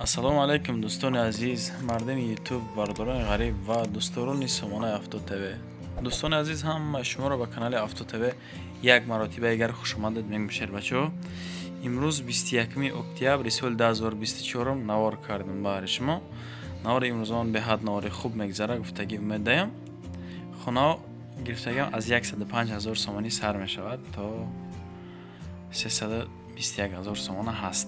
ассалому алайкум дӯстони азиз, мардами ютуб, бардорони ғариб ва дӯстдорони сомонаи Авто ТВ. Дӯстони азиз, ҳамаи шуморо ба канали Авто ТВ як маротиба дигар хушомадед мегӯям шербачаҳо. Имрӯз 21 октябри соли 2024 навор кардем баҳри шумо. Навори имрӯзон беҳад навори хуб мегзара, гуфтагӣ умед даём. Хонао гирифтагиам аз 105 000 сомонӣ сар мешавад то 321 000 сомона ҳаст.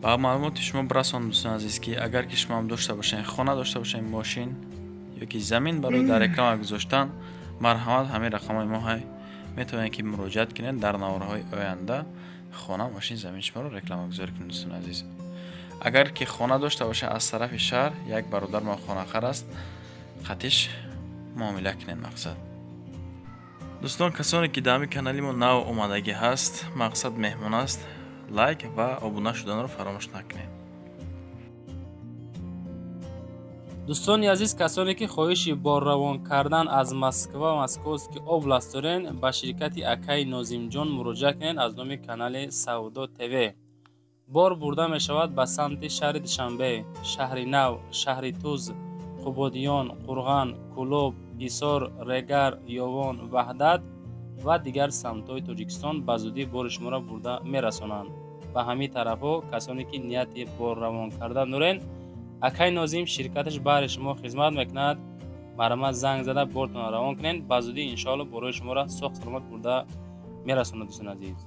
ба маълумоти шумо бирасонам дӯстони азиз ки агар ки шумо ҳам дошта бошед, хона дошта бошед, мошин ёки замин барои дар реклама гузоштан, марҳамат ҳамин рақамҳои мо метавонед ки муроҷиат кунед дар наворҳои оянда хона, мошин, замин шуморо реклама гузорӣ кунед. дӯстони азиз, агар ки хона дошта бошед аз тарафи шаҳр, як бародар мо хонахар аст, қатиш муомила кунед. Мақсад дӯстон, касоне ки дар ҳамин канали мо нав омадагӣ ҳаст, мақсад меҳмон аст, лайк ва обуна шуданро фаромӯш накунед. дӯстони азиз, касоне ки хоҳиши бор равон кардан аз Москва Московский област дорен, ба ширкати акаи Нозимҷон муроҷиат кунед аз номи канали Савдо ТВ. Бор бурда мешавад ба самти шаҳри Душанбе, шаҳри Нав, шаҳри Туз, Қубодиён, Қурған, Кӯлоб, Ҳисор, Регар, Ёвон, Ваҳдат ва дигар самтҳои Тоҷикистон ба зудӣ бори шуморо бурда мерасонанд. Ба ҳамин тарафҳо касоне ки нияти бор равон кардан дорен, акаи Нозим ширкаташ баҳри шумо хизмат мекунад. Марҳамат занг зада бортон равон кунед, ба зудӣ иншоалло борои шуморо сохт саломат бурда мерасонад. дӯстони азиз,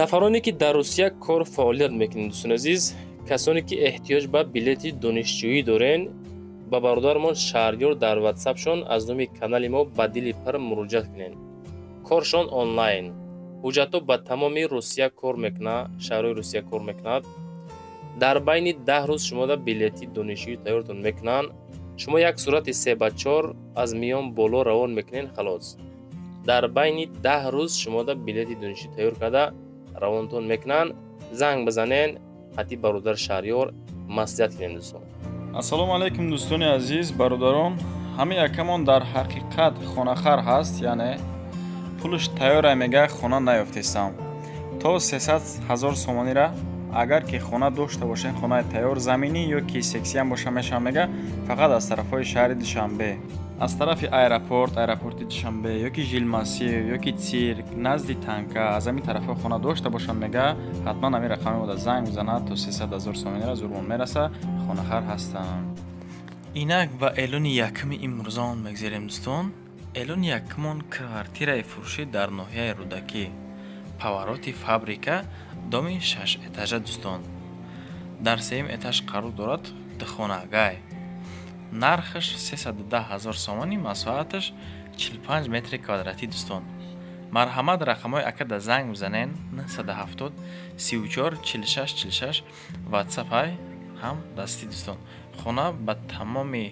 нафароне ки дар Русия кор фаъолият мекунед, дӯстони азиз, касоне ки эҳтиёҷ ба билети донишҷӯӣ дорен, ба бародармон Шаҳрёр дар ватсапшон аз номи канали мо ба дили пар муроҷиат кунед. коршон онлайн, ҳуҷҷатҳо ба тамоми Русия кор мекунад, шаҳрҳои Русия кор мекунад. дар байни 10 рӯз шумода билети донишҷӯӣ тайёртон мекунанд. шумо як сурати 3/4 аз миён боло равон мекунед, халос. дар байни 10 рӯз шумода билети донишҷӯӣ тайёр карда равонтон мекунанд. занг бизанед, ҳатти бародар Шаҳрёр маслиҳат кунед. дӯстон, ассалому алайкум дӯстони азиз, бародарон. ҳамин якамон дар ҳақиқат хонахар ҳаст, яъне пулаш тайёра мега хона наёфтестам. то 300 000 сомонира агар ки хона дошта бошед, хонаи тайёр заминӣ ёки сексиям боша мешавад мега, фақат аз тарафҳои шаҳри Душанбе, аз тарафи аэропорти Душанбе ёки жилмасив ёки цирк назди танка, аз ҳамин тарафҳо хона дошта бошад мега, ҳатман ҳамин рақами мода занг мезанад, то 300 000 сомонира зурмон мераса, хонахар ҳастам. инак ба эълони якми имрӯзон мегзарем. дӯстон, эълони якмон квартираи фурӯшӣ дар ноҳияи Рӯдакӣ, павароти фабрика, доми 6 этажа. дӯстон, дар 3-ум этаж қарор дорад духонагай. нархаш 310 000 сомонӣ, масоҳаташ 45 метри квадратӣ. дӯстон, марҳамат рақамҳои акада занг мизанен 970 34 46 46, ватсапай ҳам дастӣ. дӯстон, хона ба тамоми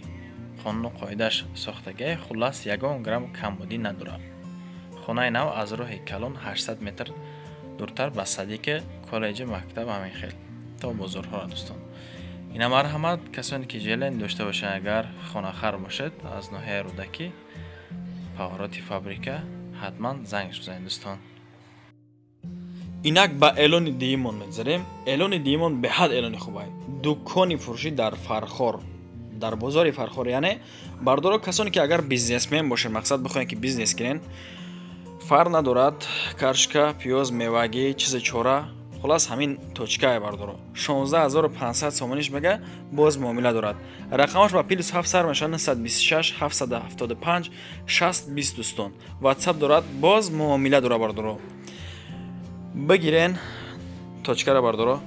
қонуну қоидааш сохтагӣ, хуллас 1 грамм камбудӣ надорад. хонаи нав аз роҳи калон 800 метр дуртар ба садиқи коллеҷи мактаб ҳамин хел то бозорҳо. дӯстон, ина марҳамат, касоне ки ҷелен дошта бошед, агар хонахар бошед аз ноҳияи Рӯдакӣ, павароти фабрика, ҳатман зангш бизанед. дӯстон, инак ба эълони дуюмон мегзарем. эълони дуюмон беҳад эълони хуб аст. дукони фурӯшӣ дар Фархор, дар бозори Фархор, яъне бардоро касоне ки агар бизнесмен бошед, мақсад бихоҳед ки бизнес кунед, фар надорад, каршка, пиёз, мевагӣ, чизи чора, хулас ҳамин точкае бардоро 16500 сомониш мега, боз муомила дорад. рақамаш ба +7 сар мешавад, 926 775 6020. дӯстон, ватсап дорад, боз муомила дорад. бардоро бигирен точкара, бардоро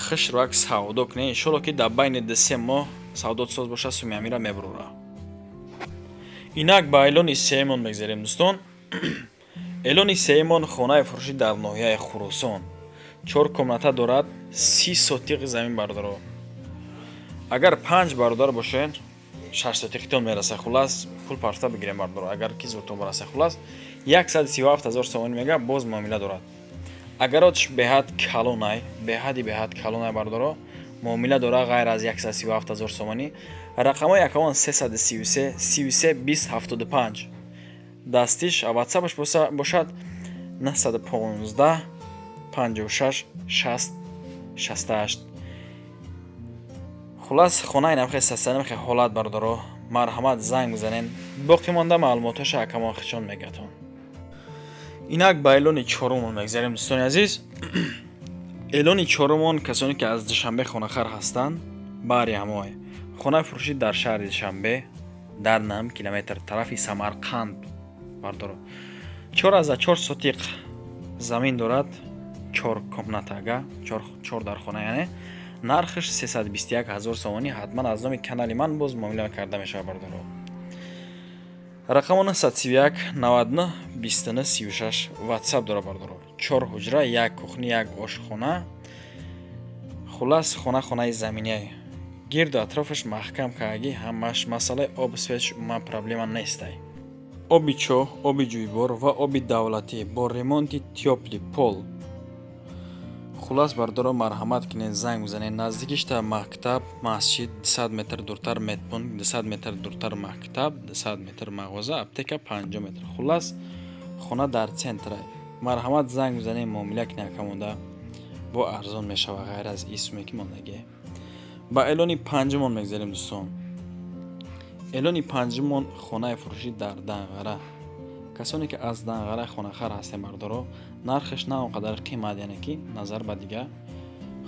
хишрак савдо кунед. иншоалло ки дар байни 2-3 моҳ савдот соз боша, суми амира мебурора. инак ба эълони сеюмон мегзарем. дӯстон, эълони сеюмон хонаи фурӯшӣ дар ноҳияи Хурӯсон, 4 комната дорад, 30 сотиқи замин. бардоро агар 5 бародар бошед, 6 сотиқитон мераса. хулас пул парта бигирем. бардоро агар ки зуртон бараса, хулас 137 000 сомонӣ мега, боз муомила дорад. агароч беҳад калонай, беҳад калонай, бардоро муомила дора ғайр аз 137 000 сомонӣ. рақамҳои акаон 333 33 20 75. дастиш ватсапаш бошад 915 56 60 68. خلاص خونه نمخه سستنم خیلی حالت بردارو مرحمت زنگ بزنین باقی مانده معلوماتش اکمان خشون میگتون. اینک با ایلونی چهارمون میگذاریم دوستان عزیز. ایلونی چهارمون کسانی که از دوشنبه خونه خر هستند باری همای خونه فروشی در شهر دوشنبه در 9 کیلومتر طرفی سمرقند بردارو 4 سوتیق زمین دارد 4 کمناتاگا 4 در خونه یعنی нархш 321000 сомонӣ ҳатман аз номи канали ман боз муомила карда мешавад бардоро. рақамона 131 99 29 36 ватсап дора бардоро. 4 ҳуҷра, 1 кухни, 1 ошхона. хулас хонаи заминяй. гирду атрофаш маҳкам кааги ҳамаш масъалаи обу свет ма проблема нестай. оби чоҳ, оби ҷӯйбор ва оби давлатӣ бо ремонти тёпли пол. خلاص بردارو مرحمت کنین زنگ بزنین نزدیکش تا مکتب مسجد 200 متر دورتر متبون 200 متر دورتر مکتب 200 متر مغازه اپتека 5 متر خلاص خونه در центр مرحمت زنگ بزنین معامله کنین کمونده با ارزان میشه و غیر از اسمی که موندگی با الونی 5 مون میگذاریم دوستان. الونی 5 مون خونه فروشی در دنغره کسانی که از دنغره خونه خر هستن بردارو нархш на он қадар қимат яне ки назар ба дига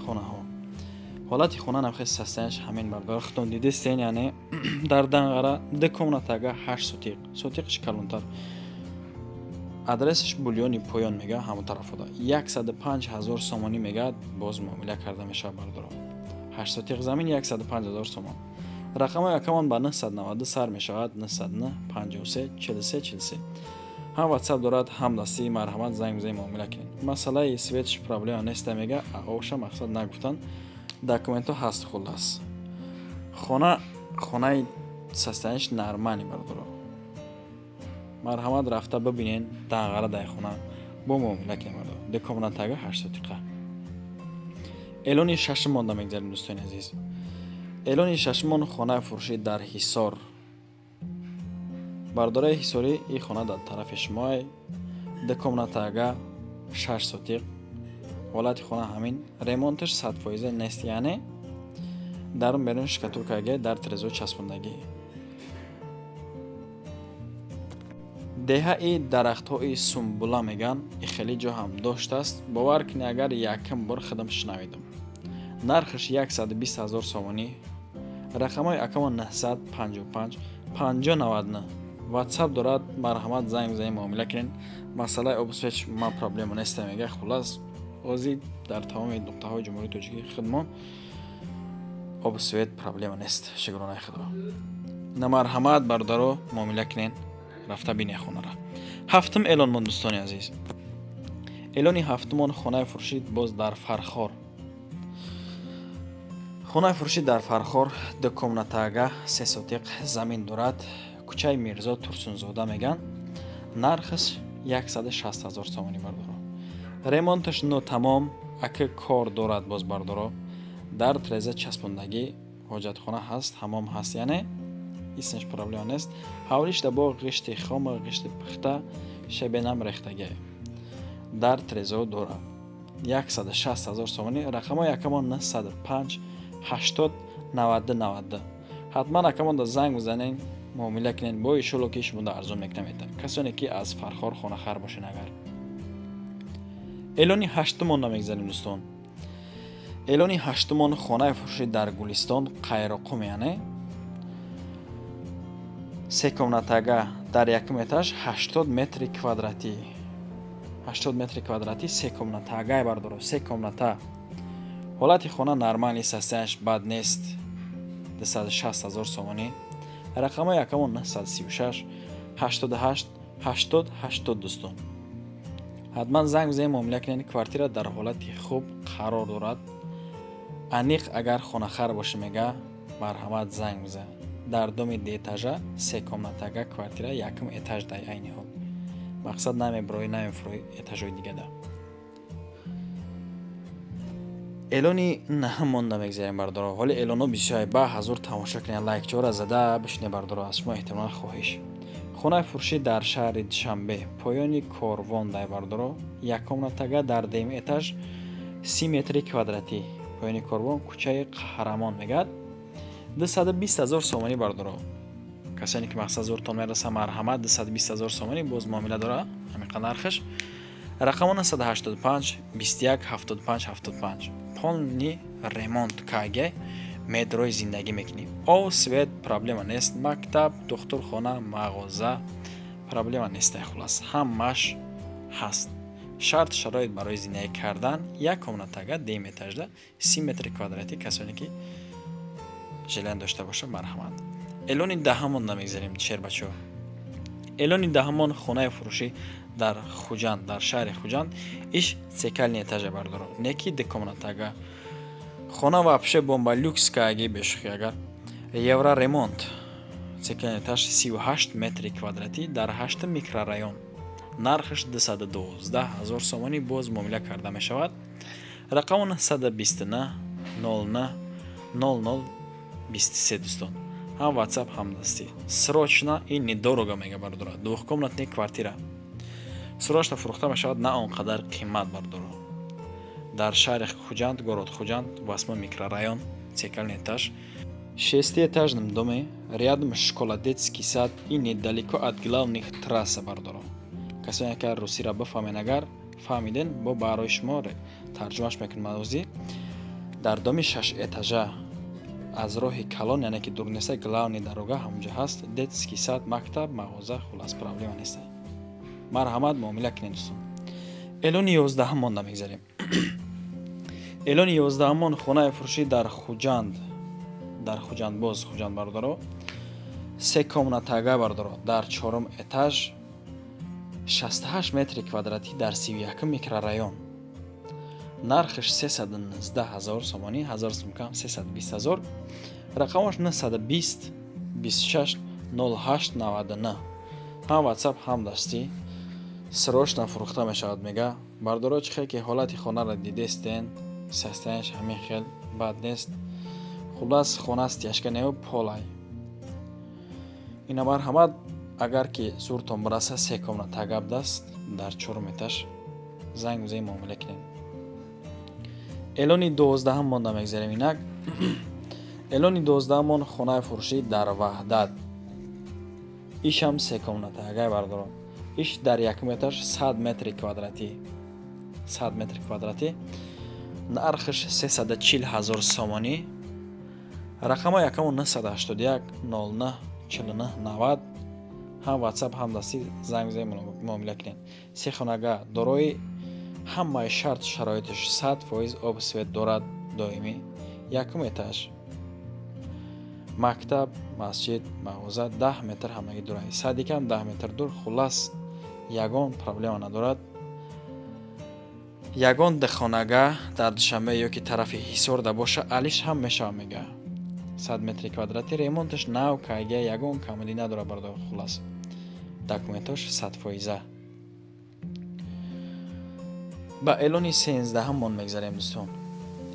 хонаҳо. ҳолати хона нам хеле састааш ҳамин бардор худтон дидистен яне дар данғара ду комнатага 8 сотиқ. Сотиқш калонтар. адресш бульёни поён мега ҳамон тарафода 105000 сомонӣ мега боз муомила карда мешавад бардоро. 8 сотиқ замин 105000 сомон. рақамҳои акамон ба 990 сар мешавад 909 53 43 43. ҳам ватсап дорад ҳам дасти марҳамат занг бизанед муомила кунед. масъалаи светш проблема нест мега овша мақсад нагуфтан документҳо ҳаст. хулас хонаи састаниш нармани бардоро марҳамат рафта бибинен данғара дай хона бо муомила кунед бардоро ду комнатага 8 сотиқа. элони шашмон да мегзарем дӯстони азиз. элони шашмон хонаи фурӯшӣ дар ҳисор бардораи ҳисорӣ и хона дар тарафи шумои ду комнатага 6 сотиқ. ҳолати хона ҳамин ремонташ 100% нест яъне дарун берун шкатулкаги дар тирезо часпондагӣ. деҳаи дарахтҳои сумбула меган и хеле ҷо ҳам доштааст. бовар кунед агар якум бор хидам шунавидам. нархш 120000 сомонӣ. рақамҳои акамон 955 5099 ватсап дорад марҳамат занг бизанед муомила кунед. масъалаи обусвеч ма проблема нест мега хулас ҳозир дар тамоми нуқтаҳои ҷумҳурии тоҷикӣ хидмон обусвет проблема нест шукронаи худо. на марҳамат бардаро муомила кунед рафта бинед хонара. ҳафтум эълонмон дӯстони азиз. эълони ҳафтумон хонаи фурӯшӣ боз дар фархор. хонаи фурӯшӣ дар фархор ду комнатага 3 сотиқ замин дорад. кӯчаи мирзо турсунзода меган. нархш 160000 сомонӣ бардоро. ремонташ нотамом ака кор дорад боз бардоро. дар тиреза часпондагӣ ҳоҷатхона ҳаст ҳамом ҳаст яъне иснеш проблема нест. ҳавлиш да бо ғишти хома ғишти пухта шебенам рехтагӣ дар тирезао дорад. 160000 сомонӣ. рақамҳои акамон 905 80 90 90. ҳатман акамон да занг бизанед муомила кунед бо иншоалло ки шумо да арзон мекунед касоне ки аз фархор хонахар бошед. агар эълони ҳаштумон намегзарем дӯстон. эълони ҳаштумон хонаи фурӯшӣ дар гулистон қайроқум яъне 3 комнатага дар якум этаж 80 метри квадратӣ. 80 метри квадратӣ 3 комнатага бардоро 3 комната. ҳолати хона нормали састааш бад нест. 260000 сомонӣ. рақамҳои акамон 936 88 80 80 дӯстон. ҳатман занг бизанед муомила кунед. квартира дар ҳолати хуб қарор дорад. аниқ агар хонахар боша мега марҳамат занг бизанед. дар доми детажа 3 комнатага квартира якум этаж дар айни ҳол. мақсад намеброи намефурӯи этажҳои дигада. эълони наҳамон намегзарем бардоро. ҳоли эълонҳо бисёр ба ҳазур тамошо кунед лайкчора зада бишне бардоро аз шумо эҳтимолан хоҳиш. хонаи фурӯшӣ дар шаҳри душанбе поёни корвон дай бардоро 1 комнатага дар деми этаж 30 метри квадратӣ. поёни корвон кӯчаи қаҳрамон мегад. 220,000 сомонӣ бардоро. касоне ки мақсад зуртон мераса марҳамат 220,000 сомонӣ боз муомила дора ҳамиқа нархаш. рақамо 985 21 75 75. полни ремонт каге медрои зиндагӣ мекунӣ. об свет проблема нест, мактаб духтурхона мағоза проблема нестай, хулас ҳамаш ҳаст. шарт шароит барои зиндагӣ кардан як комнатага 2 этажда 30 метри квадратӣ касоне ки жилен дошта боша марҳамат. эълони даҳамон намегзарем шербачо. эълони даҳамон хонаи фурӯшӣ дар Хуҷанд, дар шаҳри Хуҷанд иш цекални этажа бардоро. неки де комнатага хона вообще бомба люкс кааги бешухи агар евро ремонт цекални этаж 38 метри квадратӣ дар 8 микрорайон. нархаш 212,000 сомонӣ боз муомила карда мешавад. рақамо 929 00 00 23 дӯстон. ҳам ватсап ҳам дастӣ. срочна ин недорого мега бардора. двухкомнатни квартира срочна фурӯхта мешавад, на он қадар қимат бардора. дар шаҳри Хуҷанд, город Хуҷанд, 8 микрорайон, цекални этаж, 6 этажным доме, рядом школа, детский сад и недалеко от главных трасса бардора. касоне ки русира бифаҳмен, агар фаҳмиден бо барои шумо тарҷумаш мекунем мавзӯи. дар доми 6 этажа аз роҳи калон, яъне ки дур неста, главни дарога ҳамҷа ҳаст, детский сад, мактаб, мағоза, хулас проблема неста. марҳамат муомила кунед дӯстон. эълони 11 монда мегзарем. эълони 11 хонаи фурӯшӣ дар Хуҷанд боз Хуҷанд бардоро. 3 комнатага бардоро дар 4 этаж 68 метри квадратӣ дар 31 микрорайон. нархаш 319,000 сомонӣ, 1000 сум кам 320,000. рақамаш 920 26 08 99. ҳам ватсап ҳам дастӣ. срочна фурӯхта мешавад мега. бардоро чихе ки ҳолати хонаро дидестен, состояниеш ҳамин хел бад нест. хулас хона стяжка нео полай. ина марҳамат, агар ки зуртон бираса 3 комната гап даст дар 4 этаж занг музаи муомила кунед. эълони 12 монда мегзарем инак. эълони 12 мон хонаи фурӯшӣ дар Ваҳдат. ишам 3 комнатагай бардоро. иш дар 1 этаж 100 метри квадратӣ. 100 метри квадратӣ. нархаш 340,000 сомонӣ. рақамо 981 09 49 90. ҳам ватсап ҳам дастӣ занг музаи муомила кунед. 3 хонага дорои ҳамаи шарт шароиташ 100% об свет дорад доимӣ. 1 этаж мактаб, масҷид, мағоза 10 метр ҳамаги дураи. садикам 10 метр дур, хулас ягон проблема надорад. ягон дехонага дар Душанбе ёки тарафи Ҳисор да боша алиш ҳам мешава мега. 100 метри квадратӣ, ремонташ нав кайга, ягон камали надора бардо, хулас документош 100%. ба эълони 13 мон мегзарем дӯстон.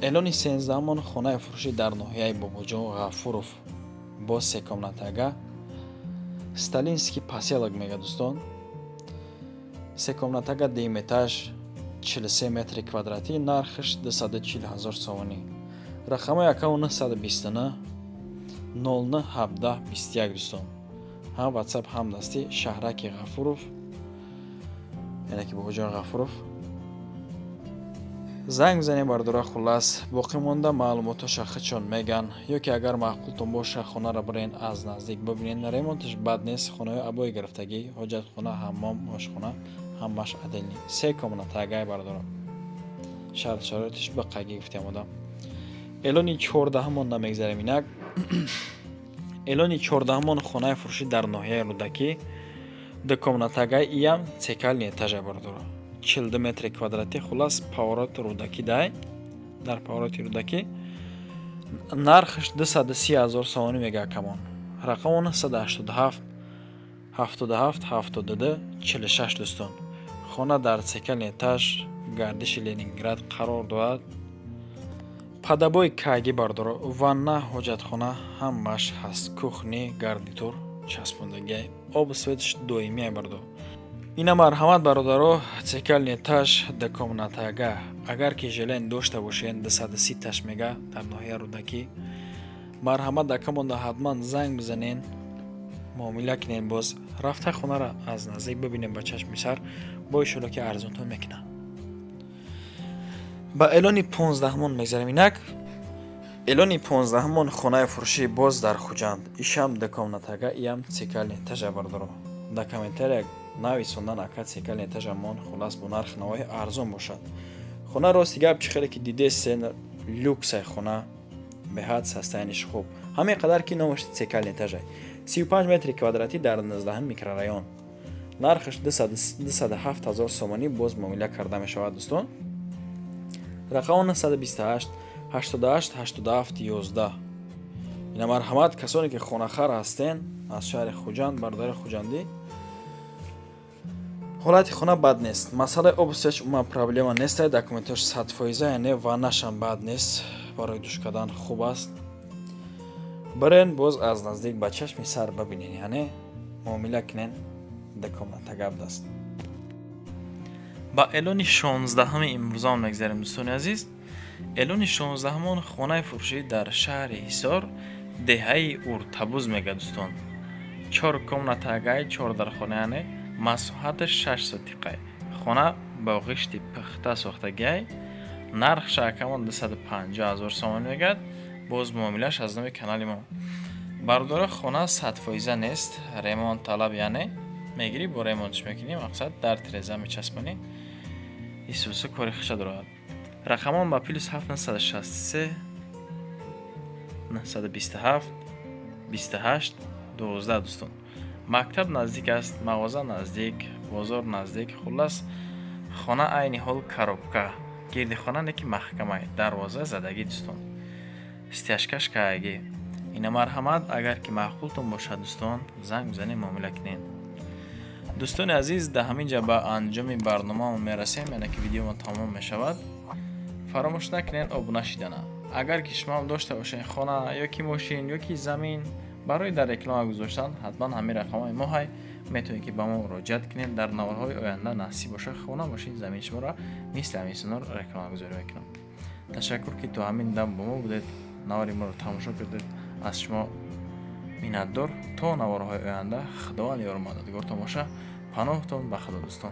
эълони 13 мон хонаи фурӯшӣ дар ноҳияи Бобоҷон Ғафуров бо 3 комнатага Сталинский поселок мега дӯстон. 3 комнатага 2 этаж 43 метри квадратӣ, нархаш 240,000 сомонӣ. рақамо 929 00 17 21 дӯстон. ҳам ватсап ҳам дастӣ. шаҳраки Ғафуров, яъне ки Бобоҷон Ғафуров. занг мизанем бардора. хулас боқӣ монда маълумотоша худшон меган, ёки агар маъқултон боша хонаро бирен аз наздик бибинен. ремонташ бад нест. хонаҳои абои гирифтагӣ, ҳоҷатхона, ҳаммом, ошхона ҳамаш аделни. 3 комнатагай бардора. шарт шароитиш бақайги гуфтем одам. эълони 14 монда мегзарем инак. эълони 14 мон хонаи фурӯшӣ дар ноҳияи Рӯдакӣ 2 комнатагай иям цекални этажа бардора. 42 метри квадратӣ, хулас паворот Рӯдакӣ дай. дар павороти Рӯдакӣ нархаш 230,000 сомонӣ мега камон. рақамо 987 77 72 46 дӯстон. хона дар цекални этаж гардиши Ленинград қарор дорад. падабои кайги бардоро. ванна, ҳоҷатхона ҳамаш ҳаст. кухни, гарнитур, часпондаги, об светш доимия бардо. ина марҳамат бародаро, цекални этаж 2 комнатага. агар ки жилен дошта бошен 230 мега дар ноҳияи Рӯдакӣ марҳамат дакамонда ҳатман занг бизанен, муомила кинен, боз рафта хонара аз наздик бибинем ба чашми сар, бо иншоалло ки арзонтон мекунам. ба эълони 15 мегзарем. Инак эълони 15 хонаи фурӯшии боз дар Хуҷанд. Ишам декомнатага иям цикални этажа бардоро. Да комментария нависондан ака цикални этажамон хулас бо нархи навои арзон бошад. Хона рости гап чӣ хеле ки дидесен люксай хона беҳад састаяниш хуб. Ҳамин қадар ки номаш цикални этажай. 35 метри квадратӣ дар 19 микрорайон. Нархаш 207,000 сомонӣ боз муомила карда мешавад дӯстон. Рақамон 128 88 87 11. Ина марҳамат касоне ки хонахар ҳастен аз шаҳри Хуҷанд, бародари хуҷандӣ. ҳолати хона бад нест. Масъалаи обсеч умуман проблема нест. Документаш 100% яъне ваннашам бад нест. Барои душ кардан хуб аст. Барен боз аз наздик ба чашми сар бибинен, яъне муомила кинен декомната гап даст. ба эълони 16 имрӯзон мегзарем дӯстони азиз. эълони 16 хонаи фурӯшӣ дар шаҳри Ҳисор, деҳаи Уртабуз мега дӯстон. 4 комнатагаи 4 дархона, яъне масоҳаташ 6 сотиқай. Хона бо ғишти пухта сохтагиай. Нархш акамон 250,000 сомон мегад. боз муомилаш аз номи канали мо. Бардора хона 100% нест. Ремонт талаб, яъне мегири бо ремонтш мекунӣ, мақсад дар треза мечаспонӣ. исуса кори хиша дорад. Рақамон ба +7 963 927 28 12 дӯстон. мактаб наздик аст, мағоза наздик, бозор наздик. Хулас хона айни ҳол коробка. гирди хона неки маҳкамай, дарвоза задагӣ дӯстон. стяжкаш каагӣ. ина марҳамат, агар ки маъқултон бошад дӯстон, занг бизанед, муомила кинед. дӯстони азиз, да ҳамин ҷа ба анҷоми барномаамон мерасем, яъне ки видеомон тамом мешавад. фаромӯш накунед обуна шидана. агар ки шумоам дошта бошед хона ё ки мошин ё ки замин барои дар реклама гузоштан, ҳатман ҳамин рақамҳои мо ҳай метавонед ки ба мо муроҷиат кунед. дар навбарҳои оянда насиб боша хона, мошин, замин шуморо мисли ҳамин сунор рекламагузорӣ мекунам. ташаккур ки то ҳамин дам бо мо будед, навари моро тамошо кардед. аз шумо миннатдор. то наварҳои оянда, худованд ёру мададгортон боша. паноҳтон ба худо дӯстон.